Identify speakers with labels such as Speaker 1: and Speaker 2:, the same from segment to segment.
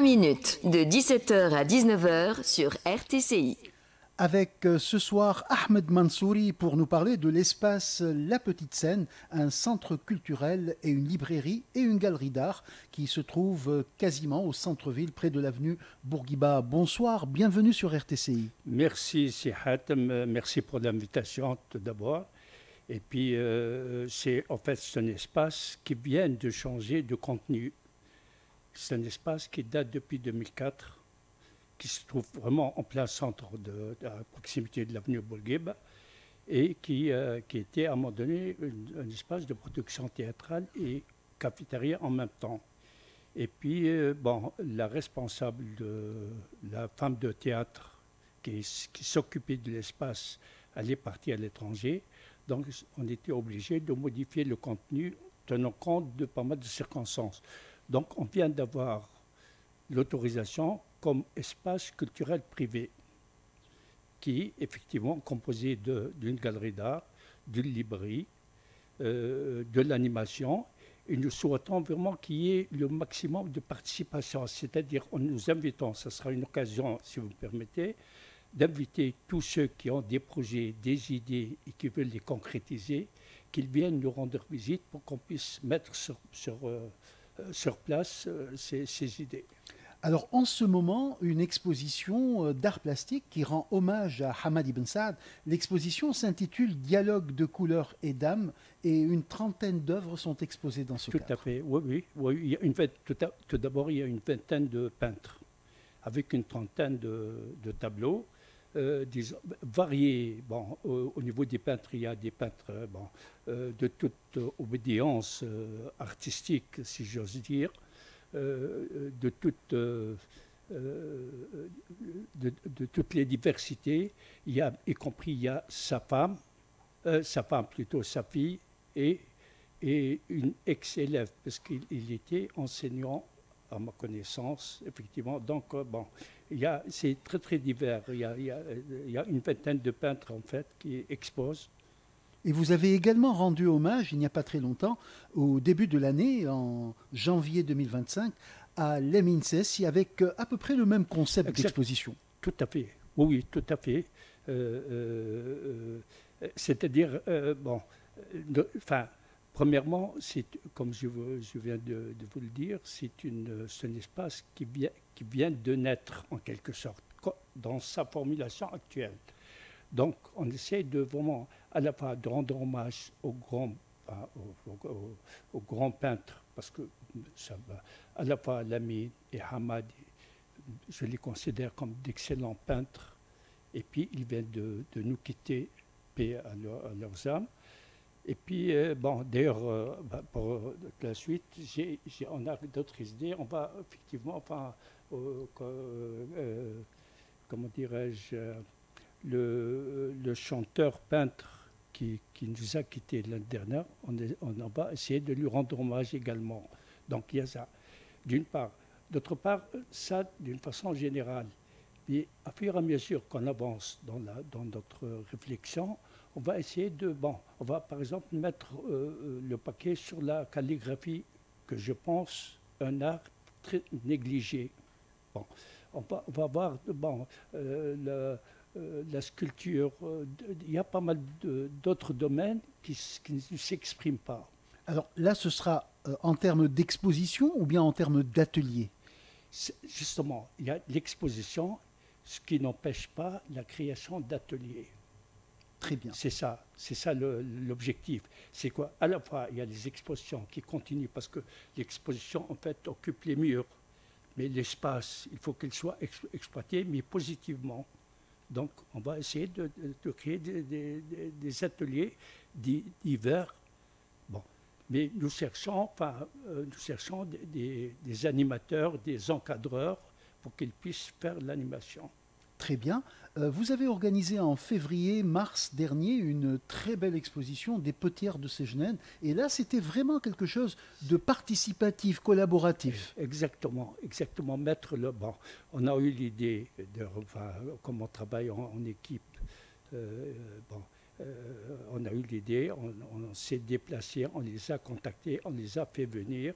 Speaker 1: minutes, de 17h à 19h sur RTCI.
Speaker 2: Avec ce soir Ahmed Mansouri pour nous parler de l'espace La Petite Seine, un centre culturel et une librairie et une galerie d'art qui se trouve quasiment au centre-ville près de l'avenue Bourguiba. Bonsoir, bienvenue sur RTCI.
Speaker 3: Merci Sihatem, merci pour l'invitation tout d'abord. Et puis c'est un espace qui vient de changer de contenu. C'est un espace qui date depuis 2004, qui se trouve vraiment en plein centre, à proximité de l'avenue Bourguiba, et qui était à un moment donné un espace de production théâtrale et cafétéria en même temps. Et puis, la responsable la femme de théâtre qui s'occupait de l'espace, elle est partie à l'étranger. Donc, on était obligé de modifier le contenu, tenant compte de pas mal de circonstances. Donc, on vient d'avoir l'autorisation comme espace culturel privé, qui est effectivement composé d'une galerie d'art, d'une librairie, de l'animation. Et nous souhaitons vraiment qu'il y ait le maximum de participation. C'est-à-dire, nous invitons, ce sera une occasion, si vous me permettez, d'inviter tous ceux qui ont des projets, des idées et qui veulent les concrétiser, qu'ils viennent nous rendre visite pour qu'on puisse mettre sur place ces idées.
Speaker 2: Alors en ce moment, une exposition d'art plastique qui rend hommage à Hamad Ibn Saad. L'exposition s'intitule Dialogue de couleurs et d'âme et une trentaine d'œuvres sont exposées dans ce cadre.
Speaker 3: Tout à fait, oui. Il y a tout d'abord, il y a une vingtaine de peintres avec une trentaine de tableaux. Disons, variés. Bon, au niveau des peintres, il y a des peintres de toute obédience artistique, si j'ose dire, de toutes les diversités. Il y a, y compris, il y a sa femme plutôt, sa fille, et une ex-élève, parce qu'il était enseignant à ma connaissance, effectivement. Donc, c'est très, très divers. Il y a une vingtaine de peintres, en fait, qui exposent.
Speaker 2: Et vous avez également rendu hommage, il n'y a pas très longtemps, au début de l'année, en janvier 2025, à Lamine Sessi, avec à peu près le même concept d'exposition.
Speaker 3: Tout à fait. Oui, tout à fait. C'est-à-dire, premièrement, comme je viens de vous le dire, c'est un espace qui vient de naître, en quelque sorte, dans sa formulation actuelle. Donc, on essaie de vraiment, à la fois, de rendre hommage aux grands peintres, parce que à la fois Lamine et Hamad, je les considère comme d'excellents peintres, et puis ils viennent de nous quitter, paix à leurs âmes. Et puis, d'ailleurs, pour la suite, on a d'autres idées. On va effectivement, comment dirais-je, le chanteur peintre qui nous a quittés l'année dernière, on va essayer de lui rendre hommage également. Donc il y a ça, d'une part. D'autre part, ça d'une façon générale. Et à fur et à mesure qu'on avance dans notre réflexion, on va essayer on va par exemple mettre le paquet sur la calligraphie, que je pense un art très négligé. Bon, on va voir la sculpture. Il y a pas mal d'autres domaines qui ne s'expriment pas.
Speaker 2: Alors là, ce sera en termes d'exposition ou bien en termes d'atelier?
Speaker 3: Justement, il y a l'exposition, ce qui n'empêche pas la création d'ateliers.
Speaker 2: Très bien.
Speaker 3: C'est ça l'objectif. C'est quoi? À la fois, il y a les expositions qui continuent parce que l'exposition, en fait, occupe les murs. Mais l'espace, il faut qu'elle soit exploitée, mais positivement. Donc, on va essayer de créer des ateliers divers. Bon. Mais nous cherchons des animateurs, des encadreurs pour qu'ils puissent faire l'animation.
Speaker 2: Très bien. Vous avez organisé en février-mars dernier une très belle exposition des potières de Ségenène. Et là, c'était vraiment quelque chose de participatif, collaboratif.
Speaker 3: Exactement. Mettre le banc. On a eu l'idée, comme on travaille en équipe, on a eu l'idée, on s'est déplacé, on les a contactés, on les a fait venir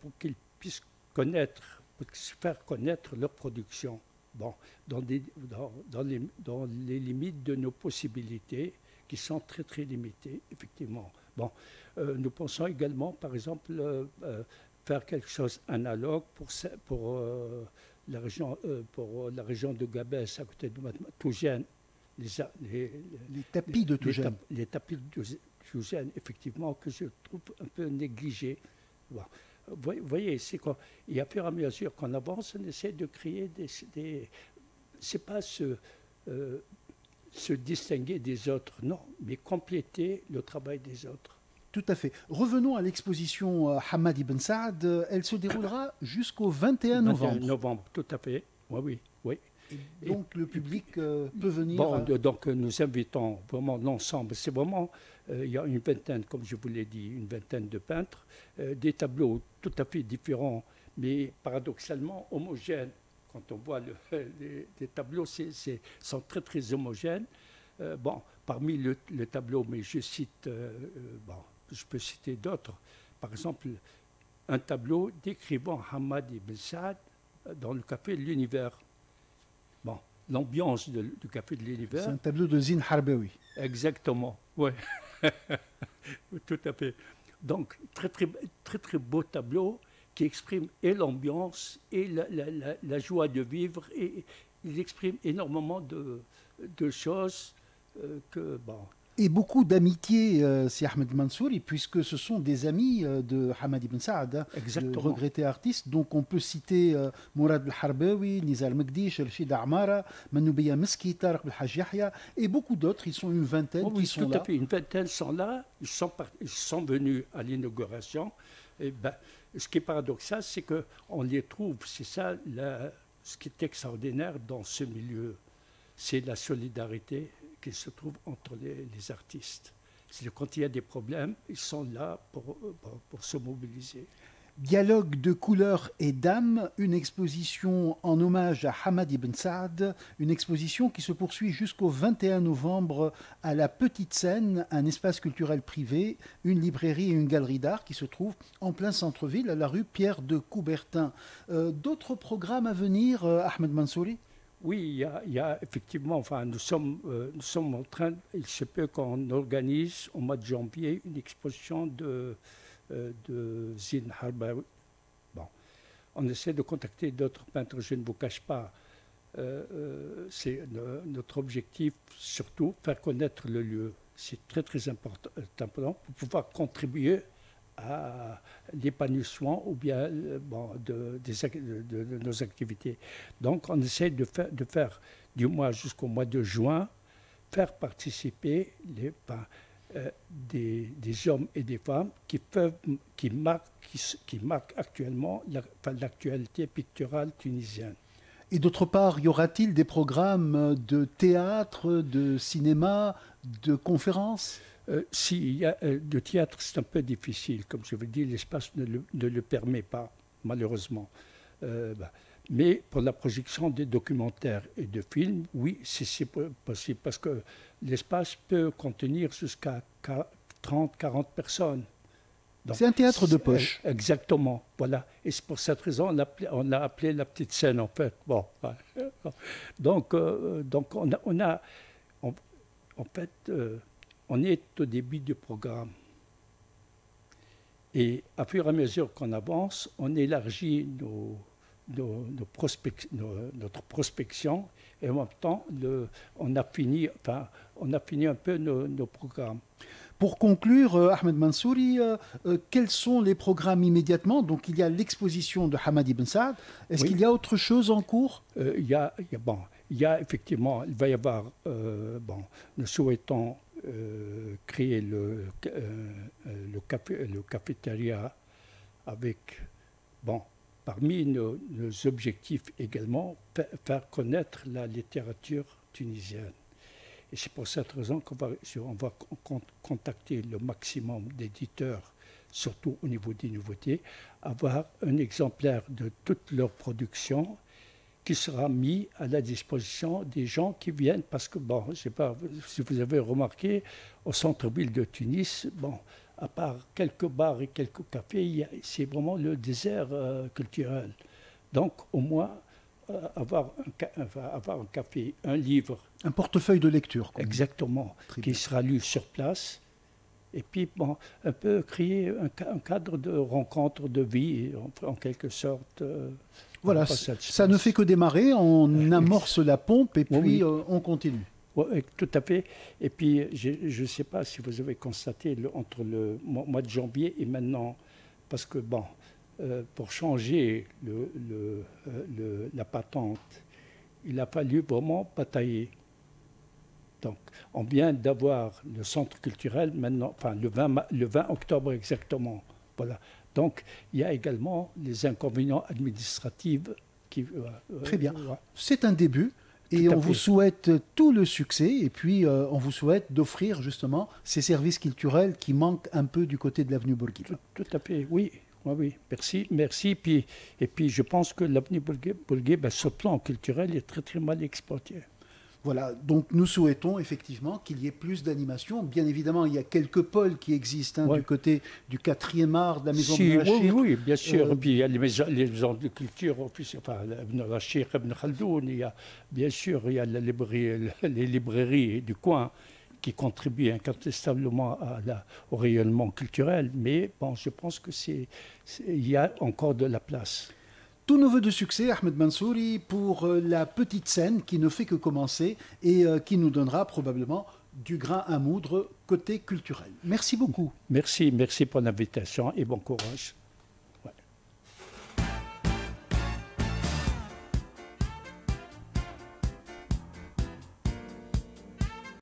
Speaker 3: pour qu'ils puissent connaître pour faire connaître leur production. Bon, dans les limites de nos possibilités, qui sont très très limitées, effectivement. Bon, nous pensons également, par exemple, faire quelque chose analogue pour la région de Gabès, à côté de Tougène.
Speaker 2: Les tapis de Tougène.
Speaker 3: Les tapis de Tougène, effectivement, que je trouve un peu négligés. Bon. Vous voyez, c'est quoi? Et à fur et à mesure qu'on avance, on essaie de créer c'est pas se distinguer des autres, non, mais compléter le travail des autres.
Speaker 2: Tout à fait. Revenons à l'exposition Hamad Ibn Saad. Elle se déroulera jusqu'au 21 novembre.
Speaker 3: 21 novembre, tout à fait. Oui, oui.
Speaker 2: Et donc le public peut venir.
Speaker 3: Bon, donc nous invitons vraiment l'ensemble. C'est vraiment, il y a une vingtaine, comme je vous l'ai dit, une vingtaine de peintres, des tableaux tout à fait différents, mais paradoxalement homogènes. Quand on voit les tableaux, sont très très homogènes. Bon, parmi le tableau, mais je cite, je peux citer d'autres. Par exemple, un tableau décrivant Hamad Ibn Saad dans le café de l'Univers. Bon, l'ambiance du café de l'Univers.
Speaker 2: C'est un tableau de Zine Harbaoui.
Speaker 3: Exactement, oui. Tout à fait. Donc, très, très, très, très beau tableau qui exprime et l'ambiance et la joie de vivre. Et il exprime énormément de choses que, bon.
Speaker 2: Et beaucoup d'amitié, si Ahmed Mansouri, puisque ce sont des amis de Hamad Ibn Saad, le regretté artiste. Donc on peut citer Mourad al-Harbaoui, Nizar al-Mekdish, Rachid Amara, Manoubiya Meski, Tariq al-Haj Yahya, et beaucoup d'autres. Ils sont une vingtaine qui sont là.
Speaker 3: Oui, tout à fait. Une vingtaine sont là. Ils sont venus à l'inauguration. Et ben, ce qui est paradoxal, c'est qu'on les trouve. C'est ça, ce qui est extraordinaire dans ce milieu. C'est la solidarité qui se trouve entre les artistes. C'est quand il y a des problèmes, ils sont là pour se mobiliser.
Speaker 2: Dialogue de couleurs et d'âme, une exposition en hommage à Hamad Ibn Saad, une exposition qui se poursuit jusqu'au 21 novembre à la Petite Seine, un espace culturel privé, une librairie et une galerie d'art qui se trouvent en plein centre-ville, à la rue Pierre de Coubertin. D'autres programmes à venir, Ahmed Mansouri?
Speaker 3: Oui, il y a effectivement, enfin, nous sommes en train, il se peut qu'on organise au mois de janvier une exposition de Zine Harbaoui. Bon, on essaie de contacter d'autres peintres, je ne vous cache pas. C'est notre objectif, surtout, faire connaître le lieu. C'est très très important pour pouvoir contribuer à l'épanouissement ou bien de nos activités. Donc on essaie de faire du mois jusqu'au mois de juin, faire participer des hommes et des femmes qui marquent actuellement l'actualité picturale tunisienne.
Speaker 2: Et d'autre part, y aura-t-il des programmes de théâtre, de cinéma, de conférences?
Speaker 3: Si, de théâtre, c'est un peu difficile. Comme je vous dis, l'espace ne le permet pas, malheureusement. Mais pour la projection des documentaires et de films, oui, c'est possible, parce que l'espace peut contenir jusqu'à 30-40 personnes.
Speaker 2: C'est un théâtre de poche.
Speaker 3: Exactement, voilà. Et c'est pour cette raison on l'a appelé la petite scène, en fait. Bon, donc on est au début du programme. Et à fur et à mesure qu'on avance, on élargit notre prospection et en même temps, on affinit un peu nos programmes.
Speaker 2: Pour conclure, Ahmed Mansouri, quels sont les programmes immédiatement? Donc il y a l'exposition de Hamad Ibn Saad. Est-ce qu'il y a autre chose en cours?
Speaker 3: Il y a effectivement, il va y avoir, nous souhaitons créer le cafétéria avec, parmi nos objectifs également, faire connaître la littérature tunisienne. Et c'est pour cette raison qu'on va contacter le maximum d'éditeurs, surtout au niveau des nouveautés, avoir un exemplaire de toute leur production qui sera mis à la disposition des gens qui viennent, parce que, je ne sais pas si vous avez remarqué, au centre-ville de Tunis, à part quelques bars et quelques cafés, c'est vraiment le désert culturel. Donc, au moins, avoir un café, un livre.
Speaker 2: Un portefeuille de lecture.
Speaker 3: Exactement, qui sera lu sur place. Et puis, bon, un peu créer un cadre de rencontre, de vie, en quelque sorte.
Speaker 2: Voilà, ça ne fait que démarrer, on amorce la pompe et puis on continue.
Speaker 3: Oui, tout à fait. Et puis, je ne sais pas si vous avez constaté, entre le mois de janvier et maintenant, parce que, bon, pour changer la patente, il a fallu vraiment batailler. Donc, on vient d'avoir le centre culturel maintenant, enfin le 20 octobre exactement. Voilà. Donc, il y a également les inconvénients administratifs qui...
Speaker 2: Très bien. C'est un début et on vous souhaite tout le succès et puis on vous souhaite d'offrir justement ces services culturels qui manquent un peu du côté de l'avenue Bourguiba.
Speaker 3: Tout à fait, oui. Oui, merci. Et puis, je pense que l'avenue Bourguiba, ce plan culturel est très, très mal exploité.
Speaker 2: Voilà, donc nous souhaitons effectivement qu'il y ait plus d'animation. Bien évidemment, il y a quelques pôles qui existent du côté du 4e art, de la maison de Rachir.
Speaker 3: Oui, bien sûr. Et puis il y a les maisons de culture, enfin, Rachir, Ibn Khaldoun, il y a, bien sûr, il y a les librairies du coin qui contribuent incontestablement au rayonnement culturel. Mais bon, je pense qu'il y a encore de la place.
Speaker 2: Tous nos voeux de succès, Ahmed Mansouri, pour la petite scène qui ne fait que commencer et qui nous donnera probablement du grain à moudre côté culturel. Merci beaucoup.
Speaker 3: Merci pour l'invitation et bon courage.